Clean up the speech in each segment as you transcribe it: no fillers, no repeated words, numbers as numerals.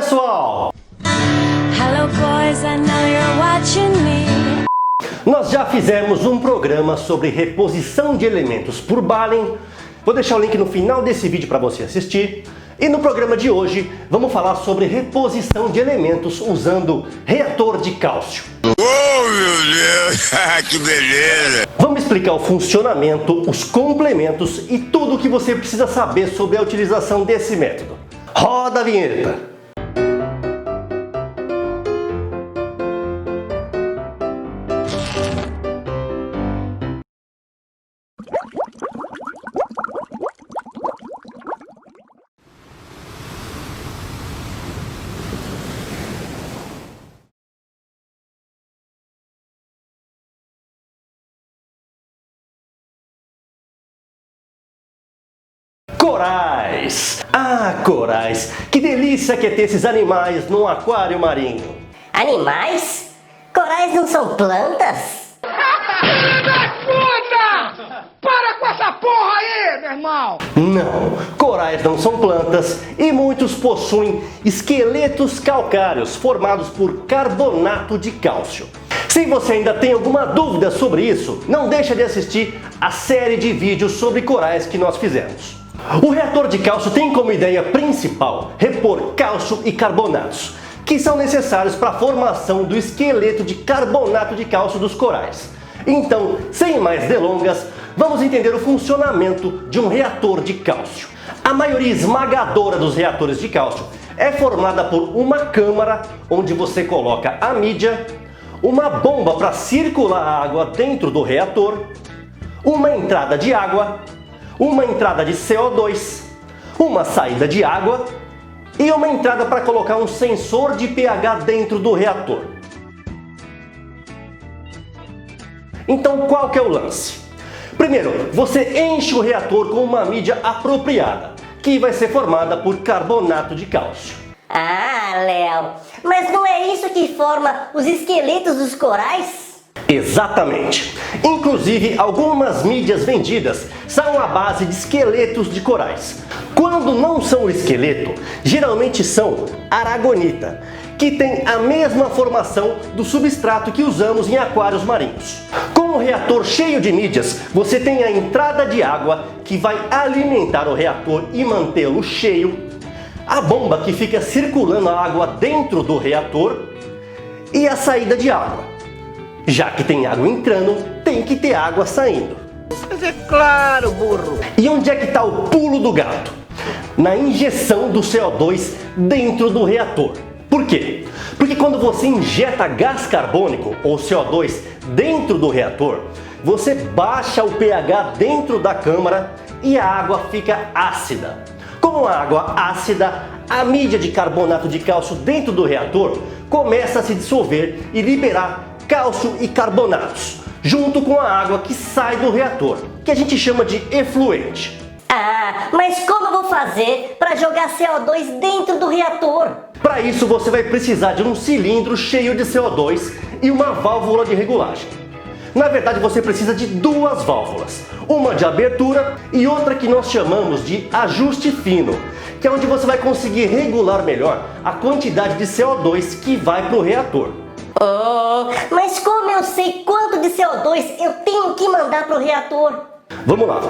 pessoal! Hello boys, I know you're watching me. Nós já fizemos um programa sobre reposição de elementos por Balin. Vou deixar o link no final desse vídeo para você assistir. E no programa de hoje vamos falar sobre reposição de elementos usando reator de cálcio. Oh meu Deus, que beleza! Vamos explicar o funcionamento, os complementos e tudo o que você precisa saber sobre a utilização desse método. Roda a vinheta! Corais! Ah, corais! Que delícia que é ter esses animais num aquário marinho! Animais? Corais não são plantas? Filho da puta! Para com essa porra aí, meu irmão! Não, corais não são plantas e muitos possuem esqueletos calcários formados por carbonato de cálcio. Se você ainda tem alguma dúvida sobre isso, não deixa de assistir a série de vídeos sobre corais que nós fizemos. O reator de cálcio tem como ideia principal repor cálcio e carbonatos, que são necessários para a formação do esqueleto de carbonato de cálcio dos corais. Então, sem mais delongas, vamos entender o funcionamento de um reator de cálcio. A maioria esmagadora dos reatores de cálcio é formada por uma câmara onde você coloca a mídia, uma bomba para circular a água dentro do reator, uma entrada de água, uma entrada de CO2, uma saída de água e uma entrada para colocar um sensor de pH dentro do reator. Então qual que é o lance? Primeiro, você enche o reator com uma mídia apropriada, que vai ser formada por carbonato de cálcio. Ah, Léo, mas não é isso que forma os esqueletos dos corais? Exatamente! Inclusive, algumas mídias vendidas são à base de esqueletos de corais. Quando não são o esqueleto, geralmente são aragonita, que tem a mesma formação do substrato que usamos em aquários marinhos. Com o reator cheio de mídias, você tem a entrada de água que vai alimentar o reator e mantê-lo cheio, a bomba que fica circulando a água dentro do reator e a saída de água. Já que tem água entrando, tem que ter água saindo. Mas é claro, burro! E onde é que está o pulo do gato? Na injeção do CO2 dentro do reator. Por quê? Porque quando você injeta gás carbônico ou CO2 dentro do reator, você baixa o pH dentro da câmara e a água fica ácida. Com a água ácida, a mídia de carbonato de cálcio dentro do reator começa a se dissolver e liberar cálcio e carbonatos, junto com a água que sai do reator, que a gente chama de efluente. Ah, mas como eu vou fazer para jogar CO2 dentro do reator? Para isso você vai precisar de um cilindro cheio de CO2 e uma válvula de regulagem. Na verdade você precisa de duas válvulas, uma de abertura e outra que nós chamamos de ajuste fino, que é onde você vai conseguir regular melhor a quantidade de CO2 que vai para o reator. Oh, mas como eu sei quanto de CO2 eu tenho que mandar para o reator? Vamos lá,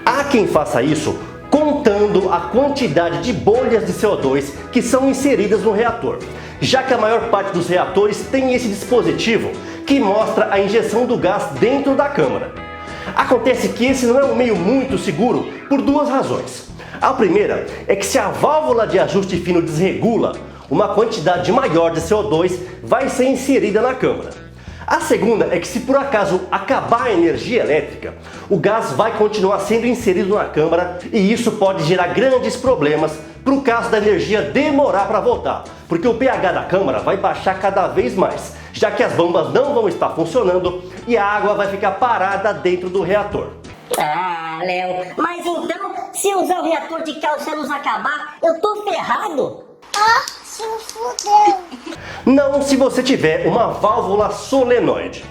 há quem faça isso contando a quantidade de bolhas de CO2 que são inseridas no reator, já que a maior parte dos reatores tem esse dispositivo que mostra a injeção do gás dentro da câmara. Acontece que esse não é um meio muito seguro por duas razões. A primeira é que se a válvula de ajuste fino desregula, uma quantidade maior de CO2 vai ser inserida na câmara. A segunda é que se por acaso acabar a energia elétrica, o gás vai continuar sendo inserido na câmara e isso pode gerar grandes problemas para o caso da energia demorar para voltar, porque o pH da câmara vai baixar cada vez mais, já que as bombas não vão estar funcionando e a água vai ficar parada dentro do reator. Ah, Léo, mas então, se eu usar o reator de cálcio e a luz acabar, eu tô ferrado? Ah, se fudeu. Não se você tiver uma válvula solenoide.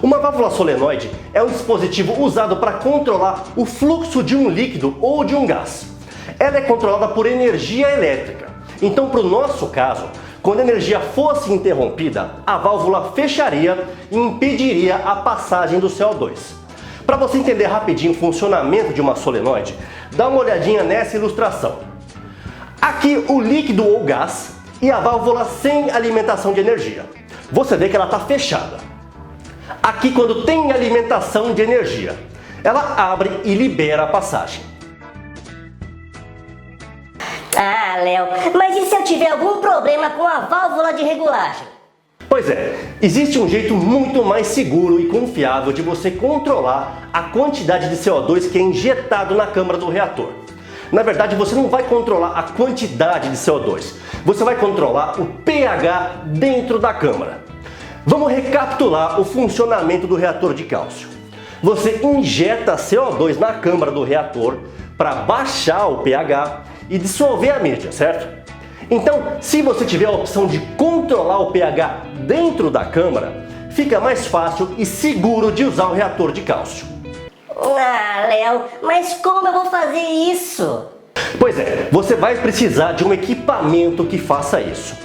Uma válvula solenoide é um dispositivo usado para controlar o fluxo de um líquido ou de um gás. Ela é controlada por energia elétrica Então, para o nosso caso, quando a energia fosse interrompida, a válvula fecharia e impediria a passagem do CO2. Para você entender rapidinho o funcionamento de uma solenoide, dá uma olhadinha nessa ilustração. Aqui o líquido ou gás e a válvula sem alimentação de energia. Você vê que ela está fechada. Aqui, quando tem alimentação de energia, ela abre e libera a passagem. Ah, Léo, mas e se eu tiver algum problema com a válvula de regulagem? Pois é, existe um jeito muito mais seguro e confiável de você controlar a quantidade de CO2 que é injetado na câmara do reator. Na verdade, você não vai controlar a quantidade de CO2, você vai controlar o pH dentro da câmara. Vamos recapitular o funcionamento do reator de cálcio. Você injeta CO2 na câmara do reator para baixar o pH e dissolver a mídia, certo? Então, se você tiver a opção de controlar o pH dentro da câmara, fica mais fácil e seguro de usar o reator de cálcio. Ah, Léo, mas como eu vou fazer isso? Pois é, você vai precisar de um equipamento que faça isso.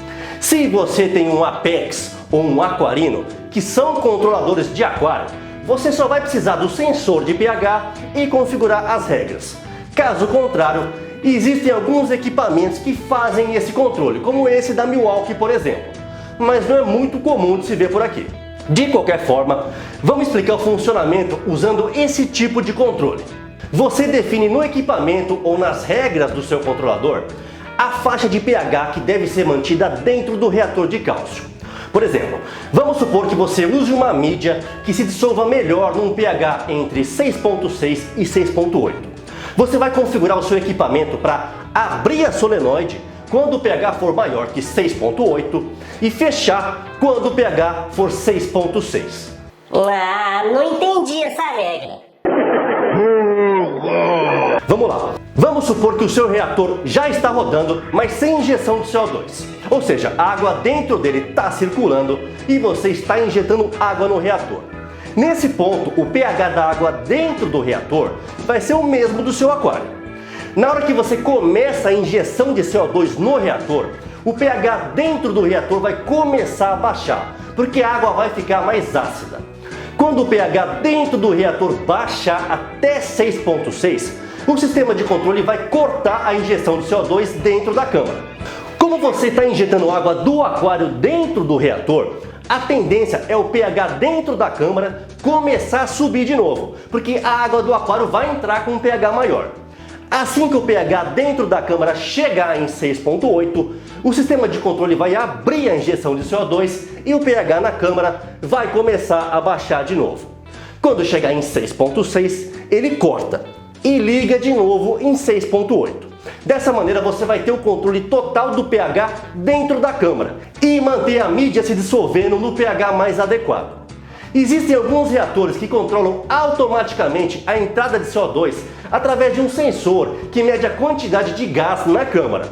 Se você tem um Apex ou um Aquarino, que são controladores de aquário, você só vai precisar do sensor de pH e configurar as regras. Caso contrário, existem alguns equipamentos que fazem esse controle, como esse da Milwaukee, por exemplo, mas não é muito comum de se ver por aqui. De qualquer forma, vamos explicar o funcionamento usando esse tipo de controle. Você define no equipamento ou nas regras do seu controlador a faixa de pH que deve ser mantida dentro do reator de cálcio. Por exemplo, vamos supor que você use uma mídia que se dissolva melhor num pH entre 6.6 e 6.8. Você vai configurar o seu equipamento para abrir a solenoide quando o pH for maior que 6.8 e fechar quando o pH for 6.6. Ah, não entendi essa regra. Vamos lá. Vamos supor que o seu reator já está rodando, mas sem injeção de CO2. Ou seja, a água dentro dele está circulando e você está injetando água no reator. Nesse ponto, o pH da água dentro do reator vai ser o mesmo do seu aquário. Na hora que você começa a injeção de CO2 no reator, o pH dentro do reator vai começar a baixar, porque a água vai ficar mais ácida. Quando o pH dentro do reator baixar até 6.6, o sistema de controle vai cortar a injeção de CO2 dentro da câmara. Como você está injetando água do aquário dentro do reator, a tendência é o pH dentro da câmara começar a subir de novo, porque a água do aquário vai entrar com um pH maior. Assim que o pH dentro da câmara chegar em 6.8, o sistema de controle vai abrir a injeção de CO2 e o pH na câmara vai começar a baixar de novo. Quando chegar em 6.6, ele corta e liga de novo em 6.8. Dessa maneira você vai ter o controle total do pH dentro da câmara e manter a mídia se dissolvendo no pH mais adequado. Existem alguns reatores que controlam automaticamente a entrada de CO2 através de um sensor que mede a quantidade de gás na câmara.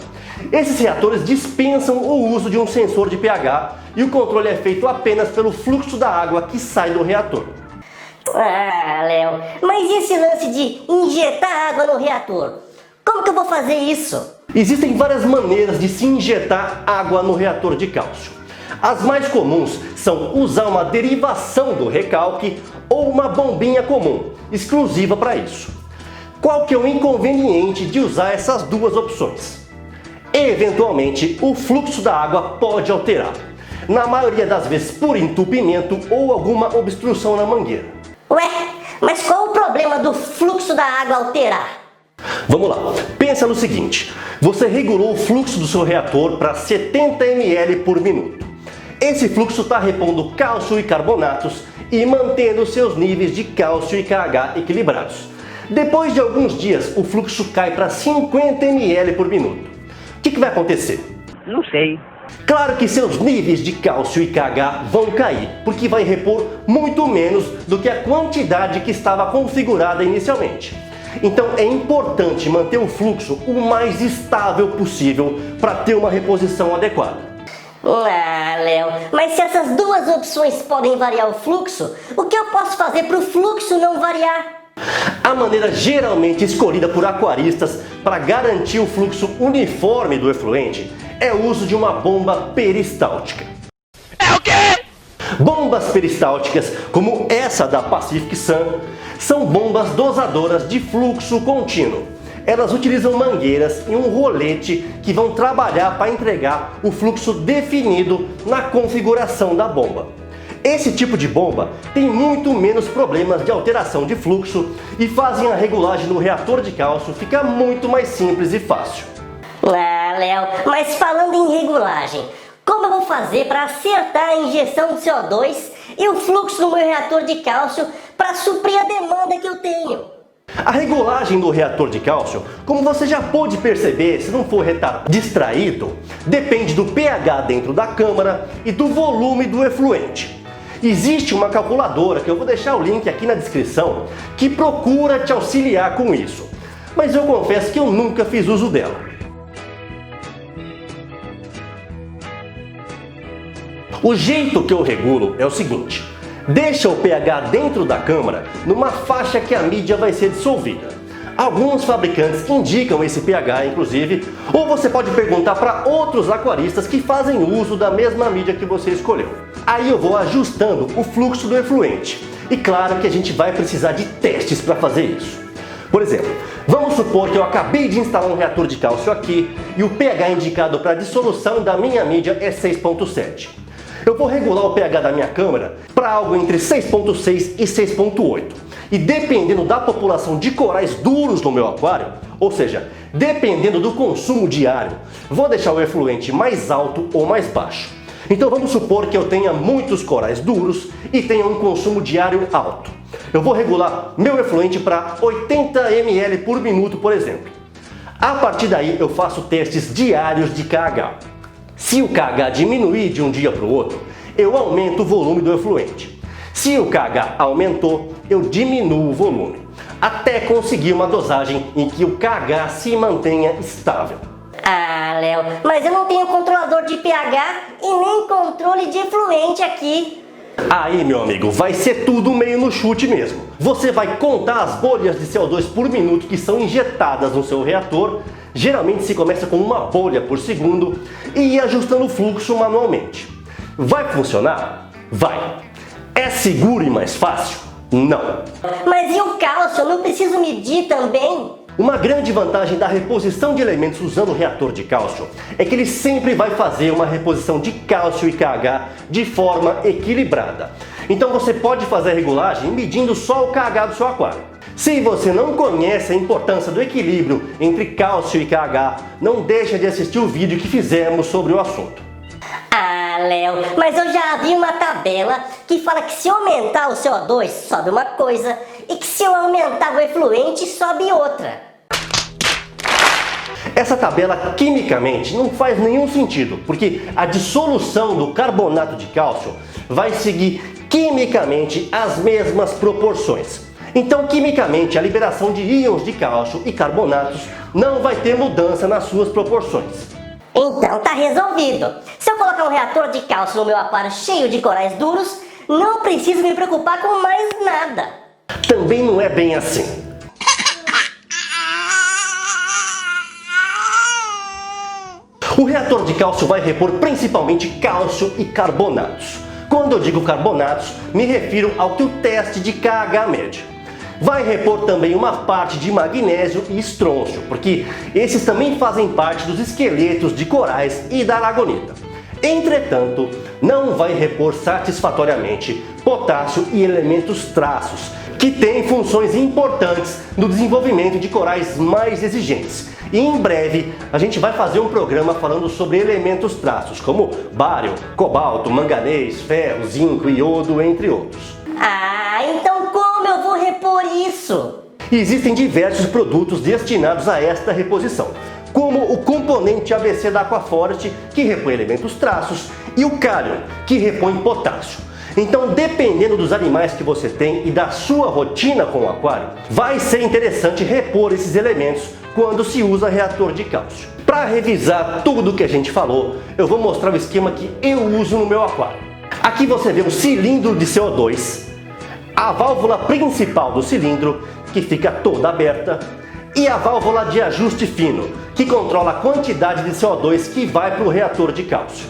Esses reatores dispensam o uso de um sensor de pH e o controle é feito apenas pelo fluxo da água que sai do reator. Ah, Léo, mas e esse lance de injetar água no reator? Como que eu vou fazer isso? Existem várias maneiras de se injetar água no reator de cálcio. As mais comuns são usar uma derivação do recalque ou uma bombinha comum, exclusiva para isso. Qual que é o inconveniente de usar essas duas opções? Eventualmente, o fluxo da água pode alterar, na maioria das vezes por entupimento ou alguma obstrução na mangueira. Ué, mas qual o problema do fluxo da água alterar? Vamos lá, pensa no seguinte, você regulou o fluxo do seu reator para 70 ml por minuto. Esse fluxo está repondo cálcio e carbonatos e mantendo seus níveis de cálcio e KH equilibrados. Depois de alguns dias, o fluxo cai para 50 ml por minuto. O que vai acontecer? Não sei. Claro que seus níveis de cálcio e KH vão cair, porque vai repor muito menos do que a quantidade que estava configurada inicialmente. Então é importante manter o fluxo o mais estável possível para ter uma reposição adequada. Ah, Léo, mas se essas duas opções podem variar o fluxo, o que eu posso fazer para o fluxo não variar? A maneira geralmente escolhida por aquaristas para garantir o fluxo uniforme do efluente é o uso de uma bomba peristáltica. É o quê? Bombas peristálticas, como essa da Pacific Sun, são bombas dosadoras de fluxo contínuo. Elas utilizam mangueiras e um rolete que vão trabalhar para entregar o fluxo definido na configuração da bomba. Esse tipo de bomba tem muito menos problemas de alteração de fluxo e fazem a regulagem do reator de cálcio ficar muito mais simples e fácil. Ah, Léo, mas falando em regulagem, como eu vou fazer para acertar a injeção de CO2 e o fluxo no meu reator de cálcio para suprir a demanda que eu tenho? A regulagem do reator de cálcio, como você já pôde perceber se não for distraído, depende do pH dentro da câmara e do volume do efluente. Existe uma calculadora, que eu vou deixar o link aqui na descrição, que procura te auxiliar com isso. Mas eu confesso que eu nunca fiz uso dela. O jeito que eu regulo é o seguinte: deixa o pH dentro da câmara numa faixa que a mídia vai ser dissolvida. Alguns fabricantes indicam esse pH, inclusive, ou você pode perguntar para outros aquaristas que fazem uso da mesma mídia que você escolheu. Aí eu vou ajustando o fluxo do efluente. E claro que a gente vai precisar de testes para fazer isso. Por exemplo, vamos supor que eu acabei de instalar um reator de cálcio aqui e o pH indicado para dissolução da minha mídia é 6,7. Eu vou regular o pH da minha câmara para algo entre 6,6 e 6,8. E dependendo da população de corais duros no meu aquário, ou seja, dependendo do consumo diário, vou deixar o efluente mais alto ou mais baixo. Então vamos supor que eu tenha muitos corais duros e tenha um consumo diário alto. Eu vou regular meu efluente para 80 ml por minuto, por exemplo. A partir daí eu faço testes diários de KH. Se o KH diminuir de um dia para o outro, eu aumento o volume do efluente. Se o KH aumentou, eu diminuo o volume, até conseguir uma dosagem em que o KH se mantenha estável. Ah, Léo, mas eu não tenho controlador de pH e nem controle de efluente aqui. Aí, meu amigo, vai ser tudo meio no chute mesmo. Você vai contar as bolhas de CO2 por minuto que são injetadas no seu reator. Geralmente se começa com uma bolha por segundo e ir ajustando o fluxo manualmente. Vai funcionar? Vai. É seguro e mais fácil? Não. Mas e o cálcio? Eu não preciso medir também? Uma grande vantagem da reposição de elementos usando o reator de cálcio é que ele sempre vai fazer uma reposição de cálcio e KH de forma equilibrada. Então você pode fazer a regulagem medindo só o KH do seu aquário. Se você não conhece a importância do equilíbrio entre cálcio e KH, não deixa de assistir o vídeo que fizemos sobre o assunto. Ah, Léo, mas eu já vi uma tabela que fala que se eu aumentar o CO2 sobe uma coisa e que se eu aumentar o efluente sobe outra. Essa tabela quimicamente não faz nenhum sentido, porque a dissolução do carbonato de cálcio vai seguir quimicamente as mesmas proporções. Então, quimicamente, a liberação de íons de cálcio e carbonatos não vai ter mudança nas suas proporções. Então tá resolvido. Se eu colocar um reator de cálcio no meu aquário cheio de corais duros, não preciso me preocupar com mais nada. Também não é bem assim. O reator de cálcio vai repor principalmente cálcio e carbonatos. Quando eu digo carbonatos, me refiro ao que o teste de KH mede. Vai repor também uma parte de magnésio e estrôncio, porque esses também fazem parte dos esqueletos de corais e da aragonita. Entretanto, não vai repor satisfatoriamente potássio e elementos traços, que têm funções importantes no desenvolvimento de corais mais exigentes. E em breve a gente vai fazer um programa falando sobre elementos traços, como bário, cobalto, manganês, ferro, zinco, iodo, entre outros. Ah, então como eu vou repor isso? Existem diversos produtos destinados a esta reposição, como o componente ABC da Aquaforest, que repõe elementos traços, e o Kalium, que repõe potássio. Então, dependendo dos animais que você tem e da sua rotina com o aquário, vai ser interessante repor esses elementos quando se usa reator de cálcio. Para revisar tudo que a gente falou, eu vou mostrar o esquema que eu uso no meu aquário. Aqui você vê um cilindro de CO2, a válvula principal do cilindro, que fica toda aberta, e a válvula de ajuste fino, que controla a quantidade de CO2 que vai para o reator de cálcio.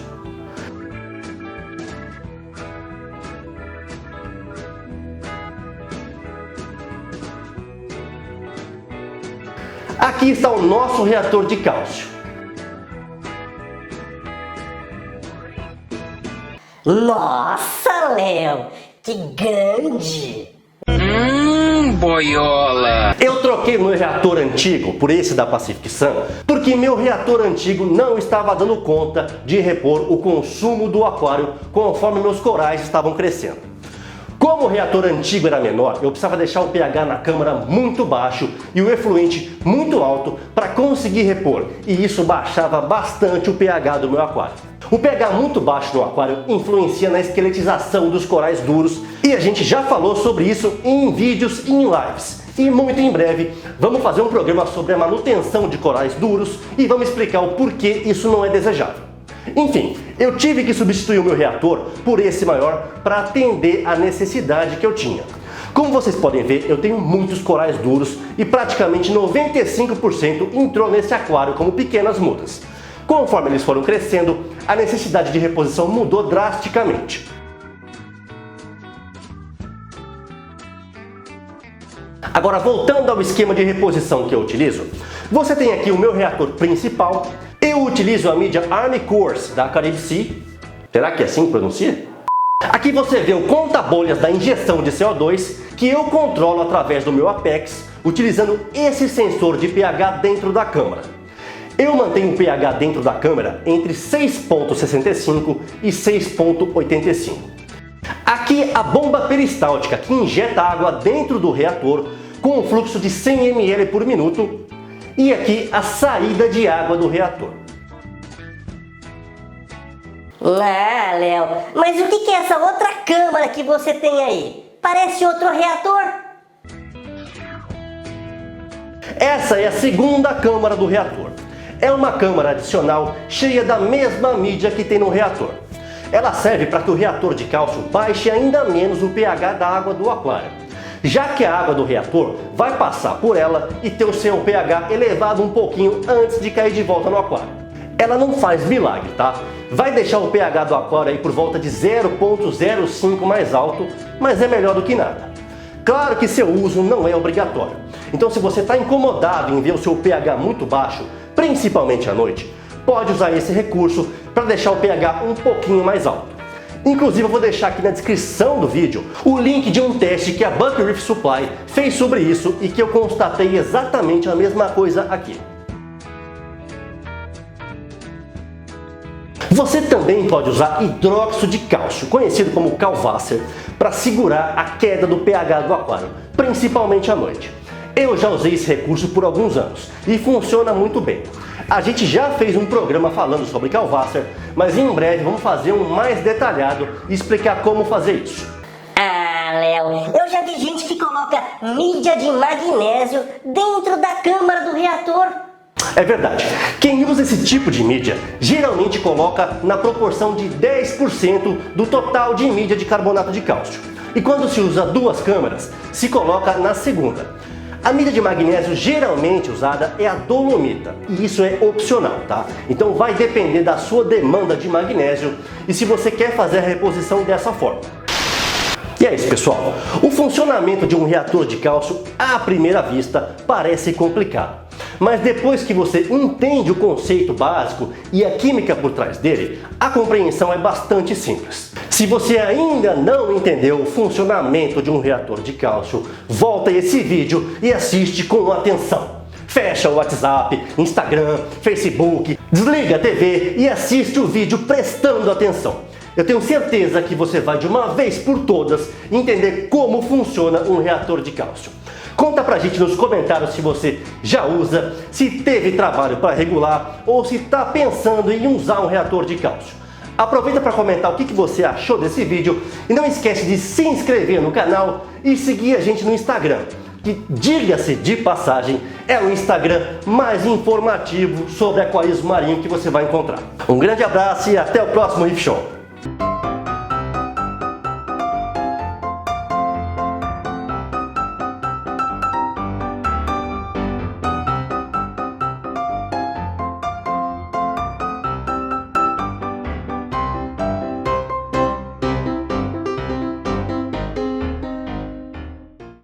Aqui está o nosso reator de cálcio. Nossa, Léo, que grande! Boiola. Eu troquei meu reator antigo por esse da Pacific Sun porque meu reator antigo não estava dando conta de repor o consumo do aquário conforme meus corais estavam crescendo. Como o reator antigo era menor, eu precisava deixar o pH na câmara muito baixo e o efluente muito alto para conseguir repor, e isso baixava bastante o pH do meu aquário. O pH muito baixo no aquário influencia na esqueletização dos corais duros, e a gente já falou sobre isso em vídeos e em lives. E muito em breve vamos fazer um programa sobre a manutenção de corais duros e vamos explicar o porquê isso não é desejável. Enfim, eu tive que substituir o meu reator por esse maior para atender a necessidade que eu tinha. Como vocês podem ver, eu tenho muitos corais duros e praticamente 95% entrou nesse aquário como pequenas mudas. Conforme eles foram crescendo, a necessidade de reposição mudou drasticamente. Agora, voltando ao esquema de reposição que eu utilizo, você tem aqui o meu reator principal. Eu utilizo a mídia Army Course da Carib Sea. Será que é assim que pronuncia? Aqui você vê o conta-bolhas da injeção de CO2 que eu controlo através do meu Apex, utilizando esse sensor de pH dentro da câmara. Eu mantenho o pH dentro da câmara entre 6,65 e 6,85. Aqui a bomba peristáltica que injeta água dentro do reator com um fluxo de 100 ml por minuto, e aqui a saída de água do reator. Ah, Léo, mas o que é essa outra câmara que você tem aí? Parece outro reator? Essa é a segunda câmara do reator. É uma câmara adicional cheia da mesma mídia que tem no reator. Ela serve para que o reator de cálcio baixe ainda menos o pH da água do aquário, já que a água do reator vai passar por ela e ter o seu pH elevado um pouquinho antes de cair de volta no aquário. Ela não faz milagre, tá? Vai deixar o pH do aquário aí por volta de 0,05 mais alto, mas é melhor do que nada. Claro que seu uso não é obrigatório. Então, se você está incomodado em ver o seu pH muito baixo, principalmente à noite, pode usar esse recurso para deixar o pH um pouquinho mais alto. Inclusive eu vou deixar aqui na descrição do vídeo o link de um teste que a Buck Reef Supply fez sobre isso e que eu constatei exatamente a mesma coisa aqui. Você também pode usar hidróxido de cálcio, conhecido como Calvasser, para segurar a queda do pH do aquário, principalmente à noite. Eu já usei esse recurso por alguns anos e funciona muito bem. A gente já fez um programa falando sobre Calvasser, mas em breve vamos fazer um mais detalhado e explicar como fazer isso. Ah, Léo, eu já vi gente que coloca mídia de magnésio dentro da câmara do reator. É verdade. Quem usa esse tipo de mídia geralmente coloca na proporção de 10% do total de mídia de carbonato de cálcio. E quando se usa duas câmaras, se coloca na segunda. A mídia de magnésio geralmente usada é a dolomita, e isso é opcional, tá? Então vai depender da sua demanda de magnésio e se você quer fazer a reposição dessa forma. E é isso, pessoal. O funcionamento de um reator de cálcio, à primeira vista, parece complicado. Mas depois que você entende o conceito básico e a química por trás dele, a compreensão é bastante simples. Se você ainda não entendeu o funcionamento de um reator de cálcio, volta esse vídeo e assiste com atenção. Fecha o WhatsApp, Instagram, Facebook, desliga a TV e assiste o vídeo prestando atenção. Eu tenho certeza que você vai de uma vez por todas entender como funciona um reator de cálcio. Conta pra gente nos comentários se você já usa, se teve trabalho para regular ou se está pensando em usar um reator de cálcio. Aproveita para comentar o que você achou desse vídeo e não esquece de se inscrever no canal e seguir a gente no Instagram, que, diga-se de passagem, é o Instagram mais informativo sobre aquarismo marinho que você vai encontrar. Um grande abraço e até o próximo Reef Show!